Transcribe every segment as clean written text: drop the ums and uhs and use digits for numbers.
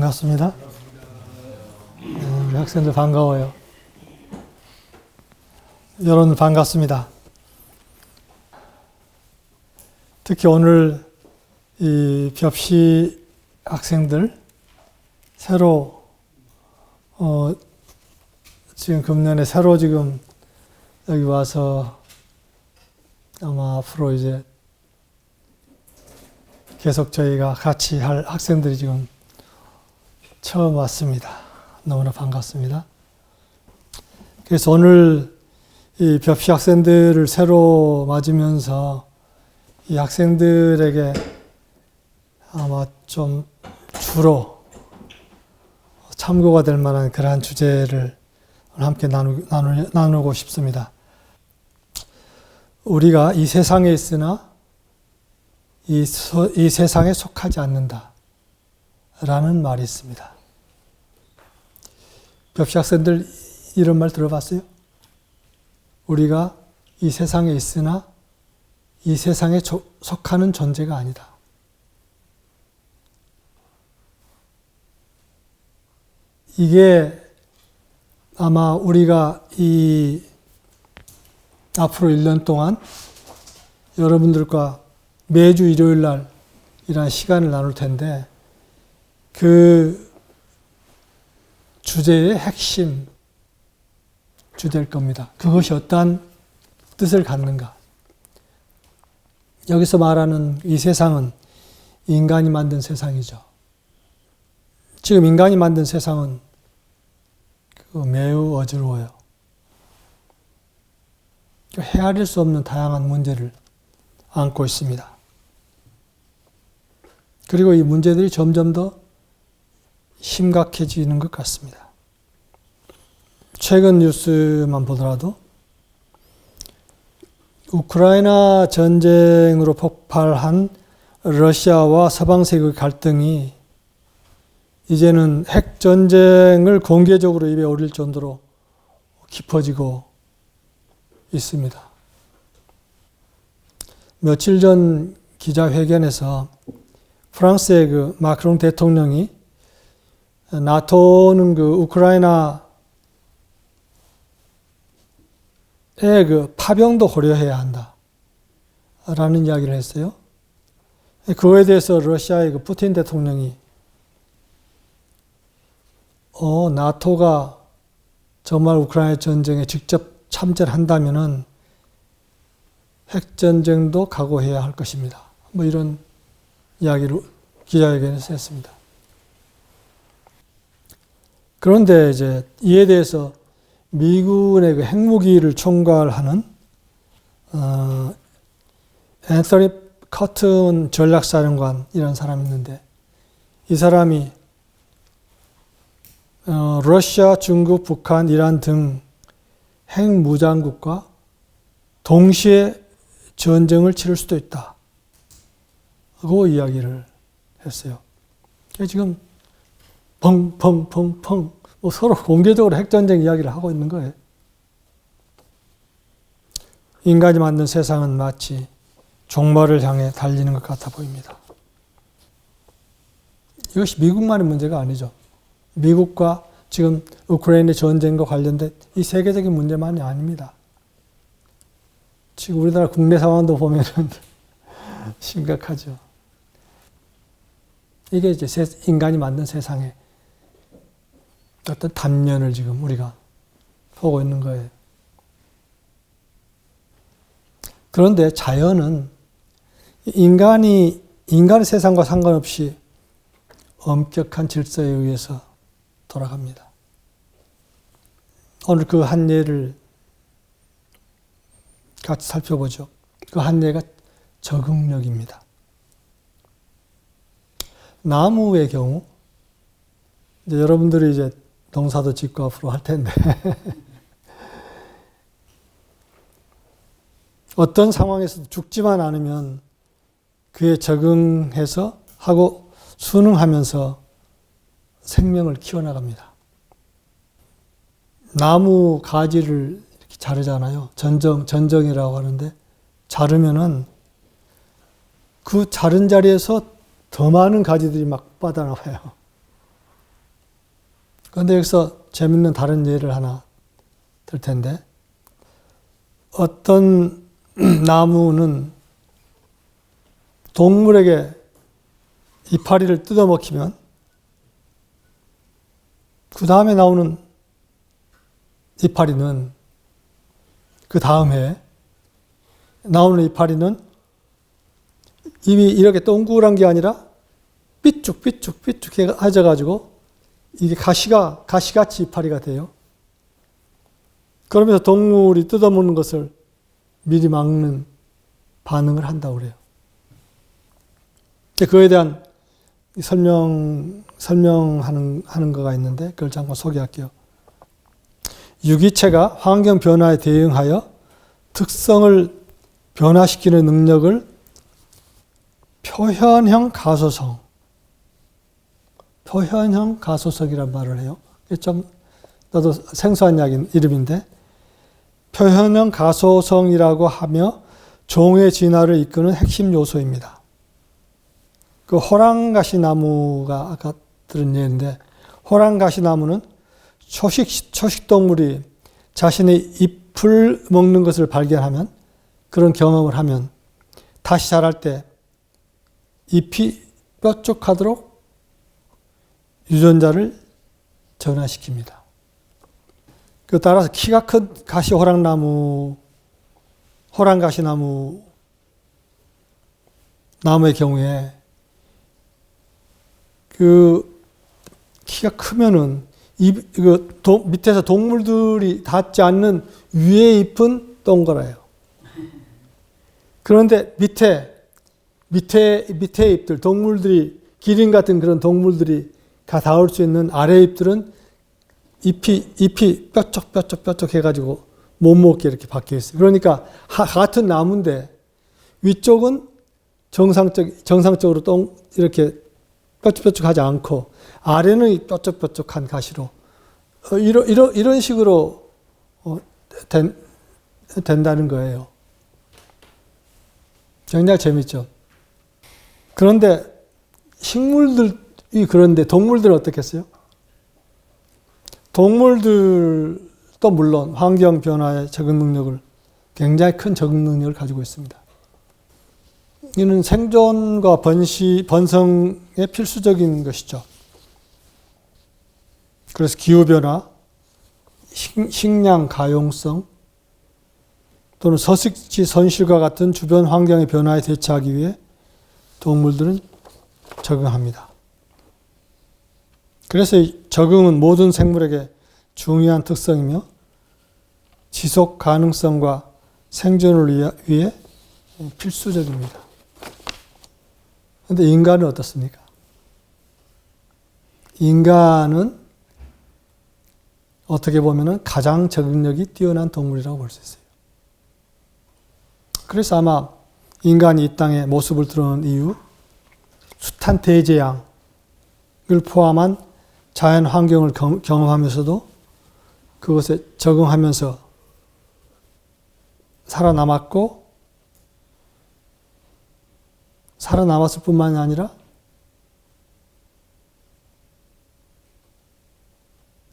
반갑습니다. 우리 학생들 반가워요. 여러분 반갑습니다. 특히 오늘 이 벽시 학생들 새로 지금 금년에 새로 지금 여기 와서 아마 앞으로 이제 계속 저희가 같이 할 학생들이 지금 처음 왔습니다. 너무나 반갑습니다. 그래서 오늘 이 벽시 학생들을 새로 맞으면서 이 학생들에게 아마 좀 주로 참고가 될 만한 그러한 주제를 함께 나누고 싶습니다. 우리가 이 세상에 있으나 이 세상에 속하지 않는다 라는 말이 있습니다. 벽시 학생들 이런 말 들어봤어요? 우리가 이 세상에 있으나 이 세상에 속하는 존재가 아니다. 이게 아마 우리가 이 앞으로 1년 동안 여러분들과 매주 일요일 날 이러한 시간을 나눌 텐데 그 주제의 핵심 주제일 겁니다. 그것이 어떠한 뜻을 갖는가? 여기서 말하는 이 세상은 인간이 만든 세상이죠. 지금 인간이 만든 세상은 매우 어지러워요. 헤아릴 수 없는 다양한 문제를 안고 있습니다. 그리고 이 문제들이 점점 더 심각해지는 것 같습니다. 최근 뉴스만 보더라도 우크라이나 전쟁으로 폭발한 러시아와 서방 세계의 갈등이 이제는 핵전쟁을 공개적으로 입에 올릴 정도로 깊어지고 있습니다. 며칠 전 기자회견에서 프랑스의 그 마크롱 대통령이 나토는 그 우크라이나의 그 파병도 고려해야 한다 라는 이야기를 했어요. 그거에 대해서 러시아의 그 푸틴 대통령이 나토가 정말 우크라이나 전쟁에 직접 참전을 한다면은 핵전쟁도 각오해야 할 것입니다. 뭐 이런 이야기를 기자회견에서 했습니다. 그런데 이제 이에 대해서 미군의 그 핵무기를 총괄하는 앤서니 커튼 전략사령관이라는 사람이 있는데 이 사람이 러시아, 중국, 북한, 이란 등 핵무장국과 동시에 전쟁을 치를 수도 있다. 그 이야기를 했어요. 지금 펑펑펑펑 서로 공개적으로 핵전쟁 이야기를 하고 있는 거예요. 인간이 만든 세상은 마치 종말을 향해 달리는 것 같아 보입니다. 이것이 미국만의 문제가 아니죠. 미국과 지금 우크라이나 전쟁과 관련된 이 세계적인 문제만이 아닙니다. 지금 우리나라 국내 상황도 보면은 심각하죠. 이게 이제 인간이 만든 세상의 어떤 단면을 지금 우리가 보고 있는 거예요. 그런데 자연은 인간의 세상과 상관없이 엄격한 질서에 의해서 돌아갑니다. 오늘 그 한 예를 같이 살펴보죠. 그 한 예가 적응력입니다. 나무의 경우, 이제 여러분들이 이제 농사도 짓고 앞으로 할 텐데, 어떤 상황에서도 죽지만 않으면 그에 적응해서 하고 순응하면서 생명을 키워나갑니다. 나무 가지를 이렇게 자르잖아요. 전정이라고 하는데, 자르면은 그 자른 자리에서 더 많은 가지들이 막 뻗어나와요. 그런데 여기서 재밌는 다른 예를 하나 들 텐데, 어떤 나무는 동물에게 이파리를 뜯어먹히면 그 다음에 나오는 이파리는, 그 다음 해에 나오는 이파리는 입이 이렇게 동그란 게 아니라 삐쭉삐쭉삐쭉해져가지고 이게 가시같이 이파리가 돼요. 그러면서 동물이 뜯어먹는 것을 미리 막는 반응을 한다고 그래요. 그에 대한 설명하는 거가 있는데 그걸 잠깐 소개할게요. 유기체가 환경 변화에 대응하여 특성을 변화시키는 능력을 표현형 가소성이란 말을 해요. 좀 나도 생소한 이름인데, 표현형 가소성이라고 하며 종의 진화를 이끄는 핵심 요소입니다. 그 호랑가시나무가 아까 들은 예인데, 호랑가시나무는 초식동물이 자신의 잎을 먹는 것을 발견하면, 그런 경험을 하면 다시 자랄 때 잎이 뾰족하도록 유전자를 전환시킵니다. 따라서 키가 큰 호랑가시나무의 경우에 그 키가 크면은 밑에서 동물들이 닿지 않는 위의 잎은 동그라요. 그런데 밑에 잎들, 동물들이, 기린 같은 그런 동물들이 닿을 수 있는 아래 잎들은 잎이 뾰족뾰족 해가지고 못 먹게 이렇게 박혀 있어요. 그러니까 같은 나무인데 위쪽은 정상적으로 이렇게 뾰족뾰족하지 않고 아래는 뾰족뾰족한 가시로 이런 식으로 된다는 거예요. 굉장히 재밌죠. 그런데 식물들이 그런데 동물들은 어떻겠어요? 동물들도 물론 환경 변화에 적응 능력을, 굉장히 큰 적응 능력을 가지고 있습니다. 이는 생존과 번성에 필수적인 것이죠. 그래서 기후변화, 식량 가용성, 또는 서식지 손실과 같은 주변 환경의 변화에 대처하기 위해 동물들은 적응합니다. 그래서 적응은 모든 생물에게 중요한 특성이며 지속 가능성과 생존을 위해 필수적입니다. 그런데 인간은 어떻습니까? 인간은 어떻게 보면 가장 적응력이 뛰어난 동물이라고 볼 수 있어요. 그래서 아마 인간이 이 땅에 모습을 드러낸 이유, 숱한 대재앙을 포함한 자연 환경을 경험하면서도 그것에 적응하면서 살아남았을 뿐만이 아니라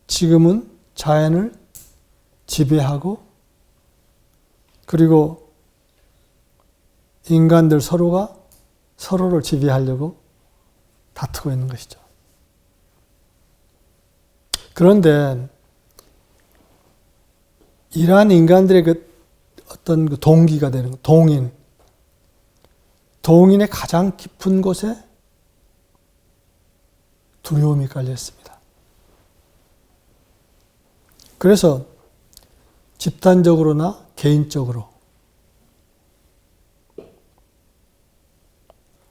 지금은 자연을 지배하고, 그리고 인간들 서로가 서로를 지배하려고 다투고 있는 것이죠. 그런데 이러한 인간들의 어떤 동기가 되는 동인의 가장 깊은 곳에 두려움이 깔려 있습니다. 그래서 집단적으로나 개인적으로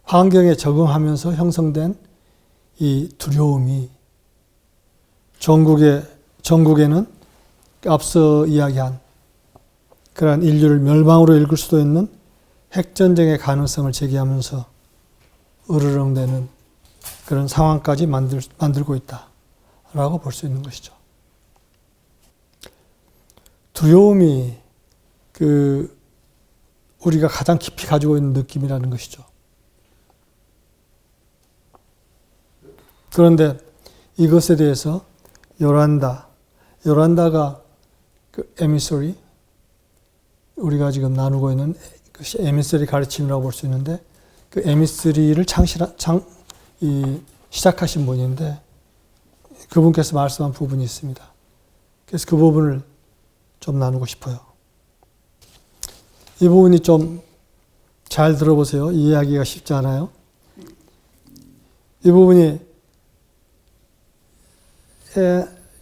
환경에 적응하면서 형성된 이 두려움이 전국에는 앞서 이야기한 그러한 인류를 멸망으로 이끌 수도 있는 핵전쟁의 가능성을 제기하면서 으르렁대는 그런 상황까지 만들고 있다라고 볼 수 있는 것이죠. 두려움이 우리가 가장 깊이 가지고 있는 느낌이라는 것이죠. 그런데 이것에 대해서 요란다가 그 에미서리, 우리가 지금 나누고 있는 그 에미서리 가르침이라고 볼 수 있는데, 그 에미서리를 시작하신 분인데, 그분께서 말씀한 부분이 있습니다. 그래서 그 부분을 좀 나누고 싶어요. 이 부분이 좀 잘 들어보세요. 이해하기가 쉽지 않아요. 이 부분이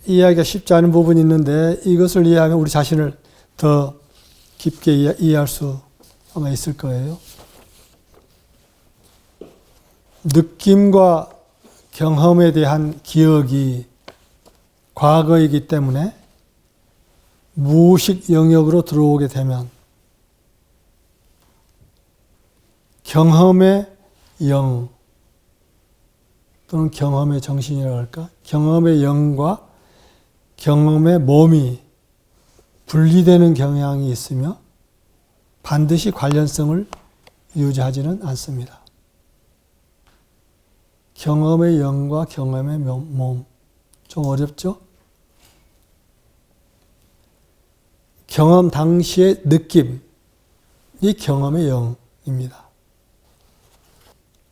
이해하기가 쉽지 않은 부분이 있는데, 이것을 이해하면 우리 자신을 더 깊게 이해할 수 아마 있을 거예요. 느낌과 경험에 대한 기억이 과거이기 때문에 무의식 영역으로 들어오게 되면 경험의 영 또는 경험의 정신이라고 할까? 경험의 영과 경험의 몸이 분리되는 경향이 있으며 반드시 관련성을 유지하지는 않습니다. 경험의 영과 경험의 몸. 좀 어렵죠? 경험 당시의 느낌이 경험의 영입니다.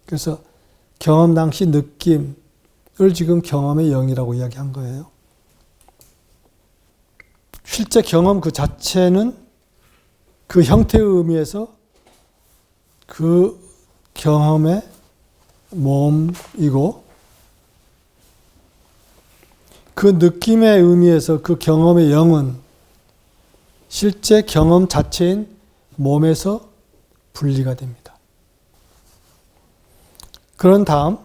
그래서 경험 당시 느낌을 지금 경험의 영이라고 이야기한 거예요. 실제 경험 그 자체는 그 형태의 의미에서 그 경험의 몸이고, 그 느낌의 의미에서 그 경험의 영은 실제 경험 자체인 몸에서 분리가 됩니다. 그런 다음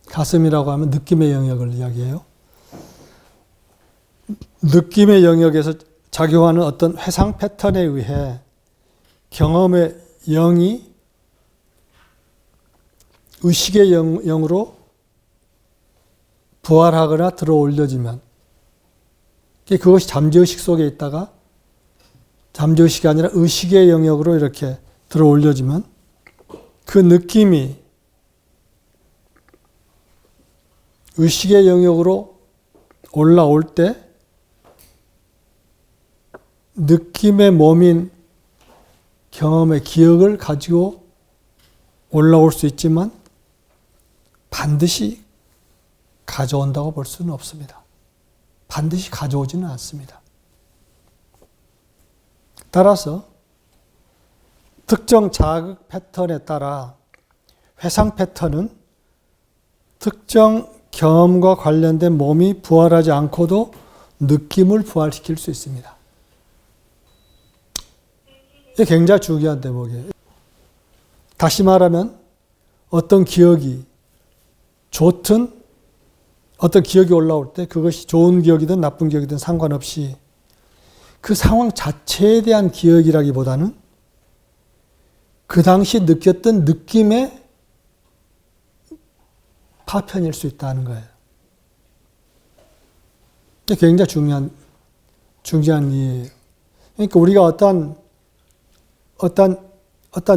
가슴이라고 하면 느낌의 영역을 이야기해요. 느낌의 영역에서 작용하는 어떤 회상 패턴에 의해 경험의 영이 의식의 영으로 부활하거나 들어 올려지면, 그것이 잠재의식 속에 있다가 잠재의식이 아니라 의식의 영역으로 이렇게 들어 올려지면, 그 느낌이 의식의 영역으로 올라올 때 느낌의 몸인 경험의 기억을 가지고 올라올 수 있지만 반드시 가져온다고 볼 수는 없습니다. 반드시 가져오지는 않습니다. 따라서 특정 자극 패턴에 따라 회상 패턴은 특정 경험과 관련된 몸이 부활하지 않고도 느낌을 부활시킬 수 있습니다. 이게 굉장히 중요한 대목이에요. 다시 말하면 어떤 기억이 좋든 어떤 기억이 올라올 때 그것이 좋은 기억이든 나쁜 기억이든 상관없이 그 상황 자체에 대한 기억이라기보다는 그 당시 느꼈던 느낌의 파편일 수 있다는 거예요. 이게 굉장히 중요한 이해예요. 그러니까 우리가 어떤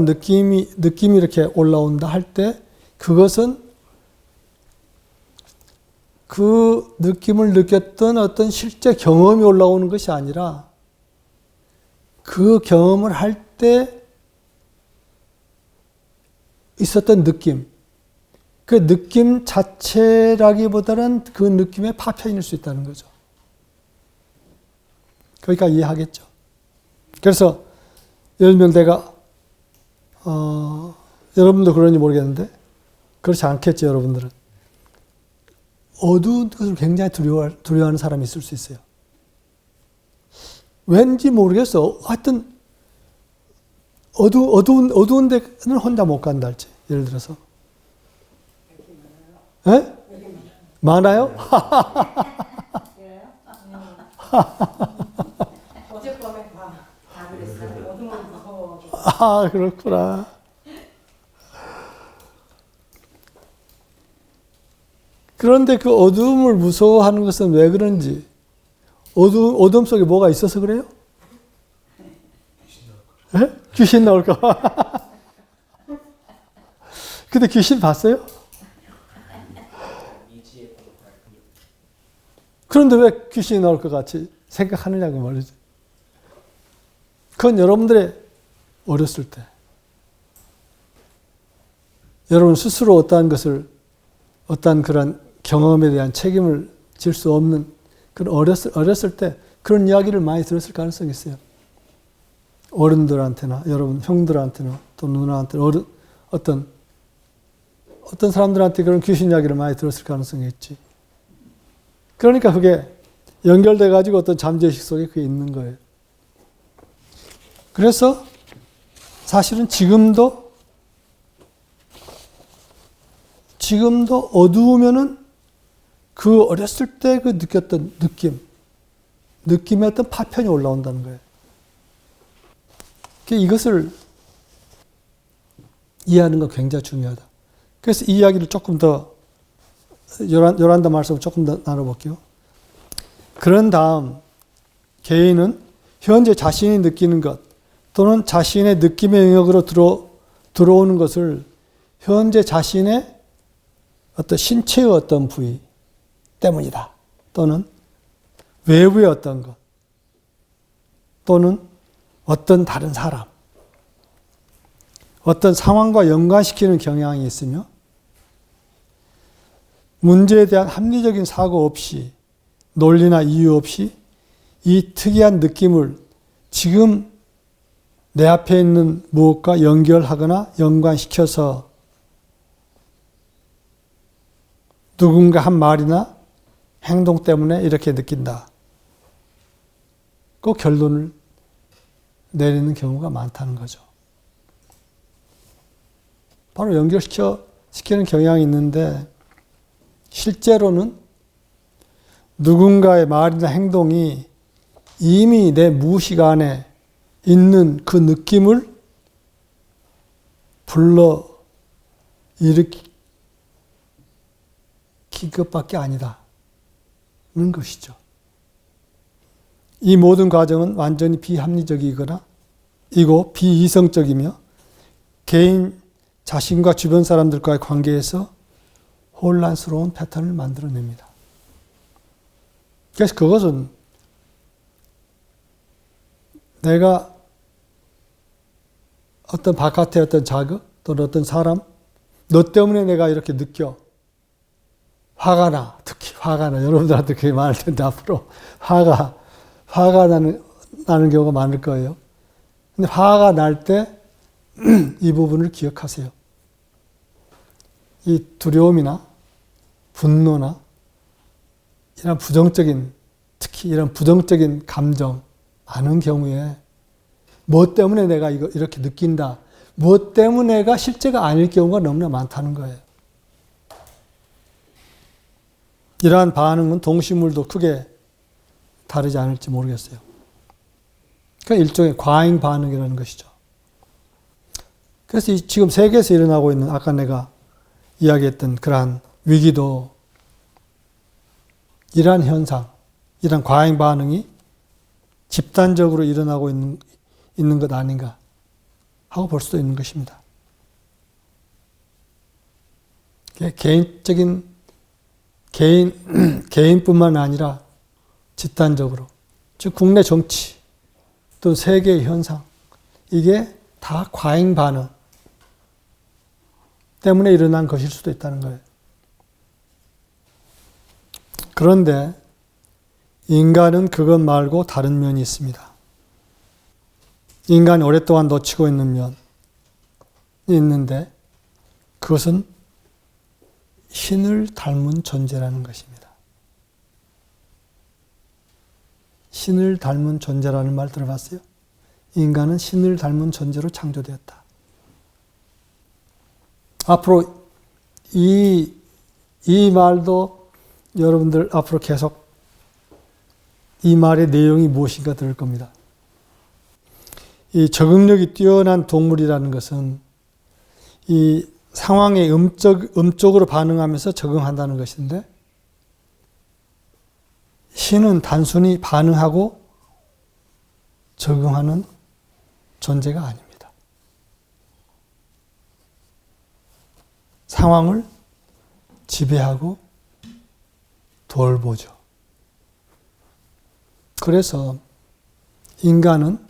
느낌이 이렇게 올라온다 할 때 그것은 그 느낌을 느꼈던 어떤 실제 경험이 올라오는 것이 아니라 그 경험을 할 때 있었던 느낌, 그 느낌 자체라기보다는 그 느낌의 파편일 수 있다는 거죠. 그러니까 이해하겠죠. 그래서 예를 들면 내가 여러분도 그런지 모르겠는데 그렇지 않겠죠. 여러분들은 어두운 것을 굉장히 두려워하는 사람이 있을 수 있어요. 왠지 모르겠어. 하여튼 어두운 데는 혼자 못 간다 할지. 예를 들어서. 에? 많아요? 어젯밤에 다 그랬어요. 어둠을 무서워. 아, 그렇구나. 그런데 그 어둠을 무서워하는 것은 왜 그런지, 어둠 속에 뭐가 있어서 그래요? 귀신 나올까 봐. 근데 귀신 봤어요? 그런데 왜 귀신이 나올 것 같이 생각하느냐고 말이죠. 그건 여러분들의 어렸을 때 여러분 스스로 어떠한 그런 경험에 대한 책임을 질 수 없는 그런 어렸을 때 그런 이야기를 많이 들었을 가능성이 있어요. 어른들한테나 여러분 형들한테나 또 누나한테나 어떤 사람들한테 그런 귀신 이야기를 많이 들었을 가능성이 있지. 그러니까 그게 연결돼 가지고 어떤 잠재의식 속에 그게 있는 거예요. 그래서 사실은 지금도 어두우면은 그 어렸을 때 그 느꼈던 느낌의 어떤 파편이 올라온다는 거예요. 이것을 이해하는 거 굉장히 중요하다. 그래서 이 이야기를 조금 더 요란다 말씀을 조금 더 나눠볼게요. 그런 다음 개인은 현재 자신이 느끼는 것 또는 자신의 느낌의 영역으로 들어오는 것을 현재 자신의 어떤 신체의 어떤 부위 때문이다. 또는 외부의 어떤 것 또는 어떤 다른 사람 어떤 상황과 연관시키는 경향이 있으며 문제에 대한 합리적인 사고 없이 논리나 이유 없이 이 특이한 느낌을 지금 내 앞에 있는 무엇과 연결하거나 연관시켜서 누군가 한 말이나 행동 때문에 이렇게 느낀다. 그 결론을 내리는 경우가 많다는 거죠. 바로 연결시키는 경향이 있는데 실제로는 누군가의 말이나 행동이 이미 내 무의식 안에 있는 그 느낌을 불러 일으킨 것밖에 아니다는 것이죠. 이 모든 과정은 완전히 비합리적이거나 이고 비이성적이며 개인 자신과 주변 사람들과의 관계에서 혼란스러운 패턴을 만들어냅니다. 그래서 그것은 내가 어떤 바깥의 어떤 자극 또는 어떤 사람 너 때문에 내가 이렇게 느껴 화가 나 특히 화가 나 여러분들한테 그게 많을 텐데 앞으로 화가 나는 경우가 많을 거예요. 근데 화가 날 때 이 부분을 기억하세요. 이 두려움이나 분노나 이런 특히 이런 부정적인 감정 많은 경우에 뭐 때문에 내가 이렇게 느낀다. 뭐 때문에가 실제가 아닐 경우가 너무나 많다는 거예요. 이러한 반응은 동식물도 크게 다르지 않을지 모르겠어요. 그러니까 일종의 과잉 반응이라는 것이죠. 그래서 지금 세계에서 일어나고 있는 아까 내가 이야기했던 그러한 위기도 이러한 현상, 이러한 과잉 반응이 집단적으로 일어나고 있는 것 아닌가 하고 볼 수도 있는 것입니다. 개인뿐만 아니라 집단적으로, 즉 국내 정치, 또 세계의 현상, 이게 다 과잉 반응 때문에 일어난 것일 수도 있다는 거예요. 그런데 인간은 그것 말고 다른 면이 있습니다. 인간이 오랫동안 놓치고 있는 면이 있는데 그것은 신을 닮은 존재라는 것입니다. 신을 닮은 존재라는 말 들어봤어요? 인간은 신을 닮은 존재로 창조되었다. 앞으로 이 말도 여러분들 앞으로 계속 이 말의 내용이 무엇인가 들을 겁니다. 이 적응력이 뛰어난 동물이라는 것은 이 상황에 음적으로 반응하면서 적응한다는 것인데 신은 단순히 반응하고 적응하는 존재가 아닙니다. 상황을 지배하고 돌보죠. 그래서 인간은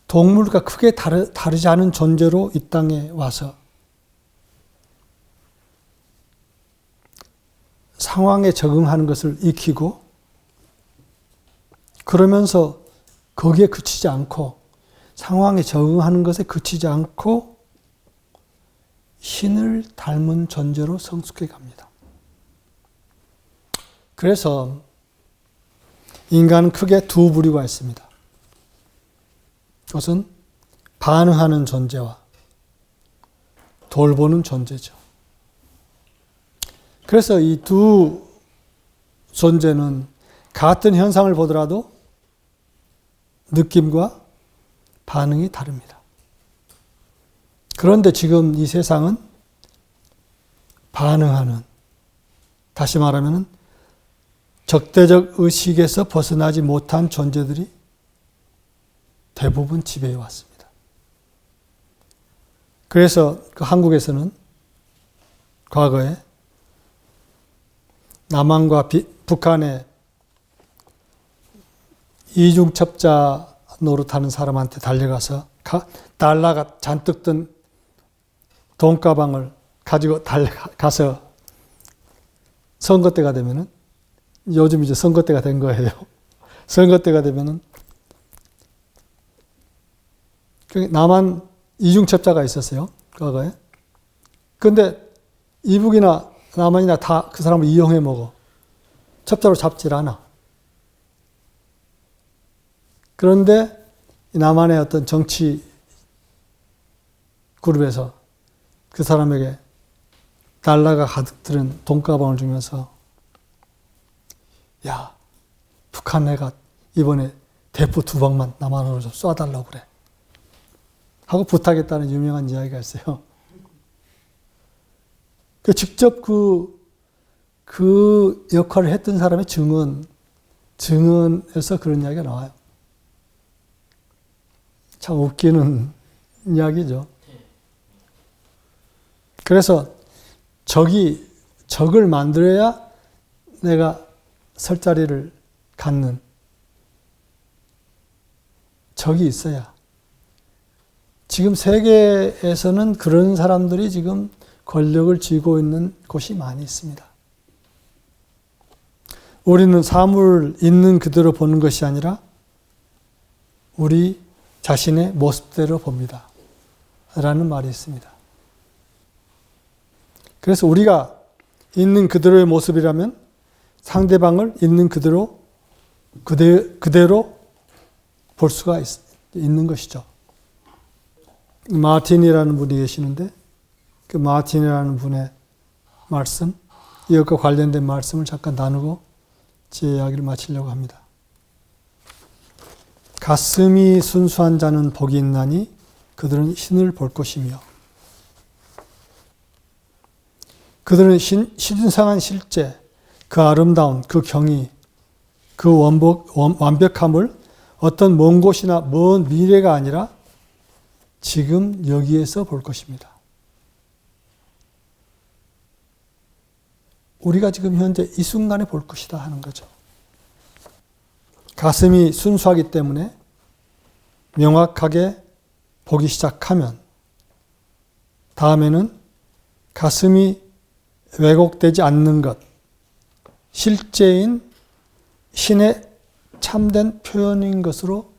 동물과 크게 다르지 않은 존재로 이 땅에 와서 상황에 적응하는 것을 익히고 그러면서 거기에 그치지 않고 상황에 적응하는 것에 그치지 않고 신을 닮은 존재로 성숙해 갑니다. 그래서 인간은 크게 두 부류가 있습니다. 그것은 반응하는 존재와 돌보는 존재죠. 그래서 이 두 존재는 같은 현상을 보더라도 느낌과 반응이 다릅니다. 그런데 지금 이 세상은 반응하는, 다시 말하면 적대적 의식에서 벗어나지 못한 존재들이 대부분 지배해 왔습니다. 그래서 그 한국에서는 과거에 남한과 북한의 이중첩자 노릇하는 사람한테 달려가서 달러가 잔뜩 든 돈가방을 가지고 달려가서 선거 때가 되면은, 요즘 이제 선거 때가 된 거예요. 선거 때가 되면은 남한 이중첩자가 있었어요, 과거에. 근데 이북이나 남한이나 다 그 사람을 이용해 먹어. 첩자로 잡질 않아. 그런데 남한의 어떤 정치 그룹에서 그 사람에게 달러가 가득 들은 돈가방을 주면서, 야, 북한 애가 이번에 대포 2방만 남한으로 좀 쏴달라고 그래 하고 부탁했다는 유명한 이야기가 있어요. 직접 그 역할을 했던 사람의 증언에서 그런 이야기가 나와요. 참 웃기는 이야기죠. 그래서 적을 만들어야 내가 설 자리를 갖는 적이 있어야. 지금 세계에서는 그런 사람들이 지금 권력을 쥐고 있는 곳이 많이 있습니다. 우리는 사물을 있는 그대로 보는 것이 아니라 우리 자신의 모습대로 봅니다. 라는 말이 있습니다. 그래서 우리가 있는 그대로의 모습이라면 상대방을 있는 그대로 볼 수가 있는 것이죠. 마틴이라는 분이 계시는데 그 마틴이라는 분의 말씀, 이것과 관련된 말씀을 잠깐 나누고 제 이야기를 마치려고 합니다. 가슴이 순수한 자는 복이 있나니 그들은 신을 볼 것이며, 그들은 신성한 실제, 그 아름다움, 그 경이, 그 완벽함을 어떤 먼 곳이나 먼 미래가 아니라 지금 여기에서 볼 것입니다. 우리가 지금 현재 이 순간에 볼 것이다 하는 거죠. 가슴이 순수하기 때문에 명확하게 보기 시작하면 다음에는 가슴이 왜곡되지 않는 것, 실제인 신의 참된 표현인 것으로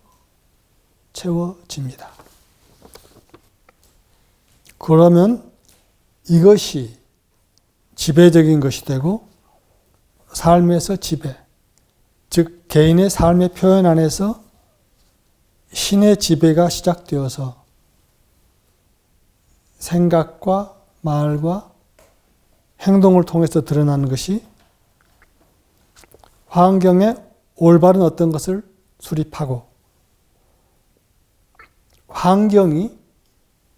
채워집니다. 그러면 이것이 지배적인 것이 되고 삶에서 지배, 즉 개인의 삶의 표현 안에서 신의 지배가 시작되어서 생각과 말과 행동을 통해서 드러나는 것이 환경에 올바른 어떤 것을 수립하고 환경이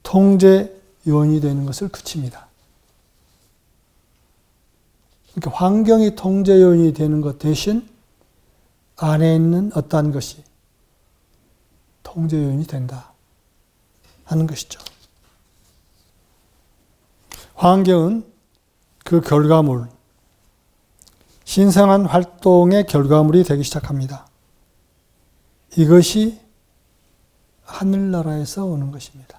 통제 요인이 되는 것을 그칩니다. 그러니까 환경이 통제 요인이 되는 것 대신 안에 있는 어떠한 것이 통제 요인이 된다 하는 것이죠. 환경은 그 결과물, 신성한 활동의 결과물이 되기 시작합니다. 이것이 하늘나라에서 오는 것입니다.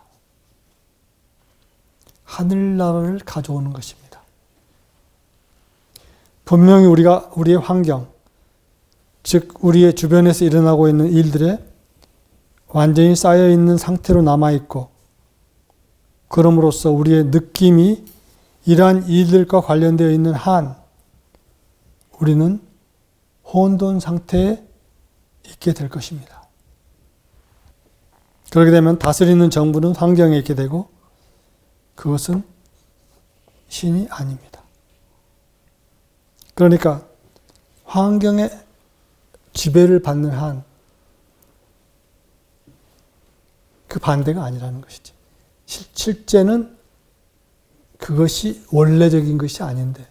하늘나라를 가져오는 것입니다. 분명히 우리의 환경, 즉 우리의 주변에서 일어나고 있는 일들에 완전히 쌓여있는 상태로 남아있고, 그럼으로써 우리의 느낌이 이러한 일들과 관련되어 있는 한 우리는 혼돈 상태에 있게 될 것입니다. 그렇게 되면 다스리는 정부는 환경에 있게 되고, 그것은 신이 아닙니다. 그러니까 환경의 지배를 받는 한 그 반대가 아니라는 것이지. 실제는 그것이 원래적인 것이 아닌데,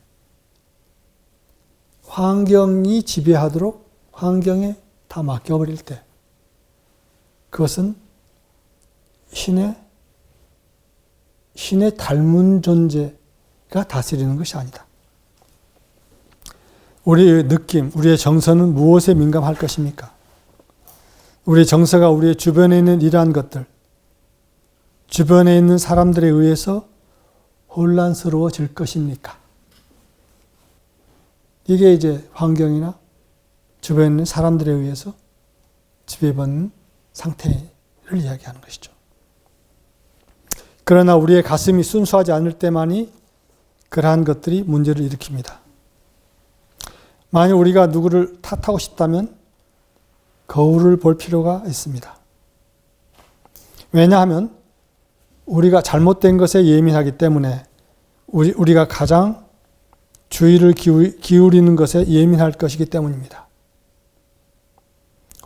환경이 지배하도록 환경에 다 맡겨버릴 때 그것은 신의 닮은 존재가 다스리는 것이 아니다. 우리의 느낌, 우리의 정서는 무엇에 민감할 것입니까? 우리의 정서가 우리의 주변에 있는 이러한 것들, 주변에 있는 사람들에 의해서 혼란스러워질 것입니까? 이게 이제 환경이나 주변에 있는 사람들에 의해서 지배받는 상태를 이야기하는 것이죠. 그러나 우리의 가슴이 순수하지 않을 때만이 그러한 것들이 문제를 일으킵니다. 만약 우리가 누구를 탓하고 싶다면 거울을 볼 필요가 있습니다. 왜냐하면 우리가 잘못된 것에 예민하기 때문에 우리가 가장 주의를 기울이는 것에 예민할 것이기 때문입니다.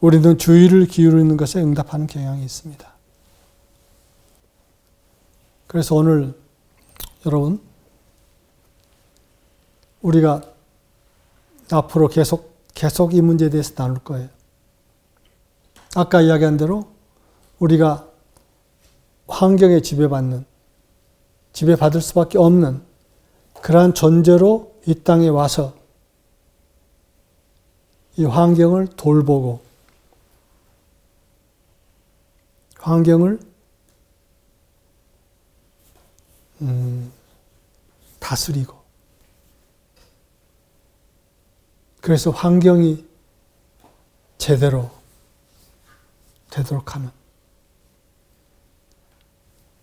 우리는 주의를 기울이는 것에 응답하는 경향이 있습니다. 그래서 오늘 여러분, 우리가 앞으로 계속 이 문제에 대해서 나눌 거예요. 아까 이야기한 대로 우리가 환경에 지배받을 수밖에 없는 그러한 존재로 이 땅에 와서 이 환경을 돌보고 환경을 다스리고, 그래서 환경이 제대로 되도록 하는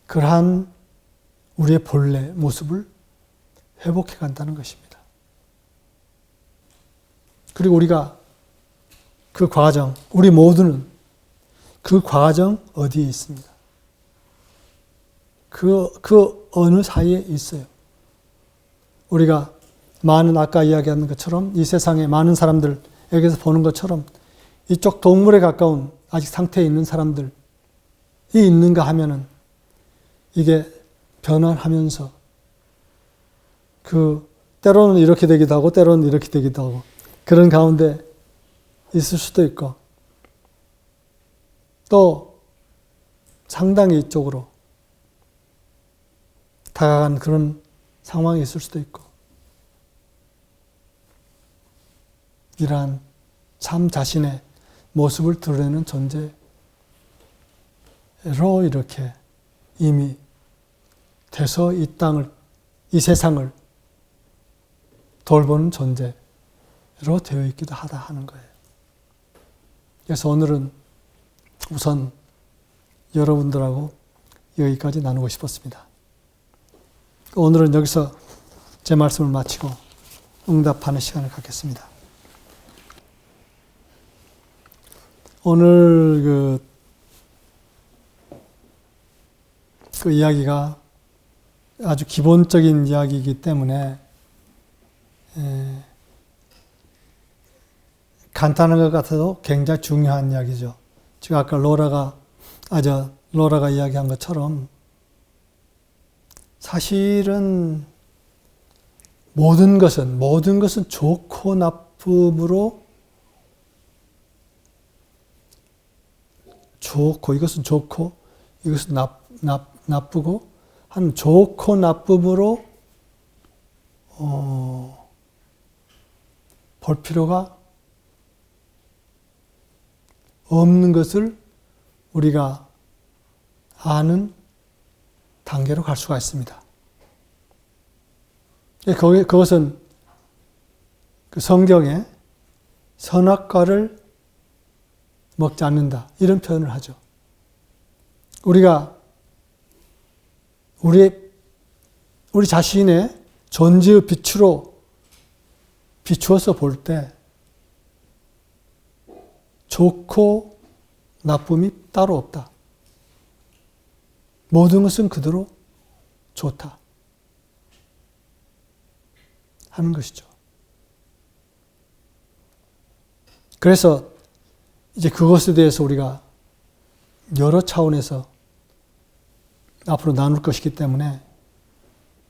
그러한 우리의 본래 모습을 회복해 간다는 것입니다. 그리고 우리가 그 과정, 우리 모두는 그 과정 어디에 있습니다. 그 어느 사이에 있어요. 우리가 아까 이야기한 것처럼 이 세상에 많은 사람들에게서 보는 것처럼 이쪽 동물에 가까운 아직 상태에 있는 사람들이 있는가 하면은 이게 변화하면서 때로는 이렇게 되기도 하고 때로는 이렇게 되기도 하고 그런 가운데 있을 수도 있고, 또 상당히 이쪽으로 다가간 그런 상황이 있을 수도 있고, 이러한 참 자신의 모습을 드러내는 존재로 이렇게 이미 돼서 이 세상을 돌보는 존재로 되어 있기도 하다 하는 거예요. 그래서 오늘은 우선 여러분들하고 여기까지 나누고 싶었습니다. 오늘은 여기서 제 말씀을 마치고 응답하는 시간을 갖겠습니다. 오늘 그 이야기가 아주 기본적인 이야기이기 때문에 간단한 것 같아도 굉장히 중요한 이야기죠. 지금 아까 로라가 이야기한 것처럼 사실은 모든 것은 좋고 나쁨으로 이것은 좋고 이것은 나쁘고 한 좋고 나쁨으로 볼 필요가 없는 것을 우리가 아는 단계로 갈 수가 있습니다. 그것은 그 성경에 선악과를 먹지 않는다 이런 표현을 하죠. 우리가 우리 자신의 존재의 빛으로 비추어서 볼 때 좋고 나쁨이 따로 없다. 모든 것은 그대로 좋다 하는 것이죠. 그래서 이제 그것에 대해서 우리가 여러 차원에서 앞으로 나눌 것이기 때문에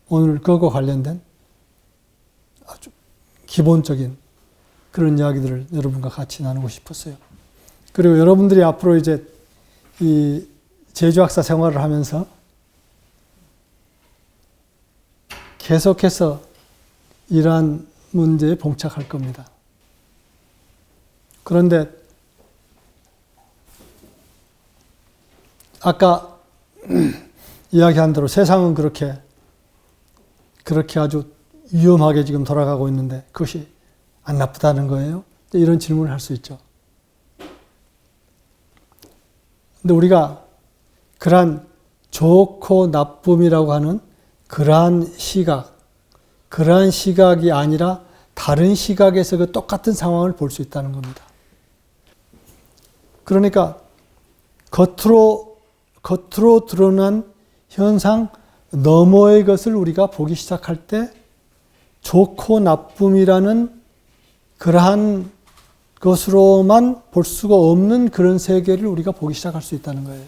오늘 그것과 관련된 아주 기본적인 그런 이야기들을 여러분과 같이 나누고 싶었어요. 그리고 여러분들이 앞으로 이제 이 제주학사 생활을 하면서 계속해서 이러한 문제에 봉착할 겁니다. 그런데 아까 이야기한 대로 세상은 그렇게 아주 위험하게 지금 돌아가고 있는데 그것이 안 나쁘다는 거예요? 이런 질문을 할 수 있죠. 근데 우리가 그러한 좋고 나쁨이라고 하는 그러한 시각이 아니라 다른 시각에서 그 똑같은 상황을 볼 수 있다는 겁니다. 그러니까 겉으로 드러난 현상 너머의 것을 우리가 보기 시작할 때 좋고 나쁨이라는 그러한 것으로만 볼 수가 없는 그런 세계를 우리가 보기 시작할 수 있다는 거예요.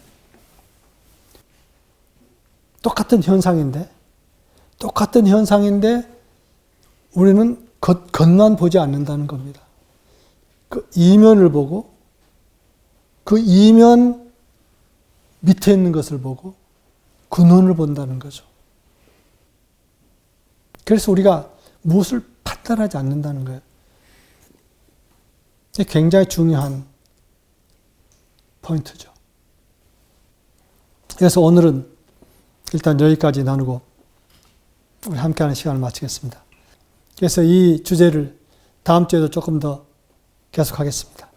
똑같은 현상인데 우리는 겉만 보지 않는다는 겁니다. 그 이면을 보고 그 이면 밑에 있는 것을 보고 근원을 본다는 거죠. 그래서 우리가 무엇을 판단하지 않는다는 거예요. 이게 굉장히 중요한 포인트죠. 그래서 오늘은 일단 여기까지 나누고 우리 함께하는 시간을 마치겠습니다. 그래서 이 주제를 다음 주에도 조금 더 계속하겠습니다.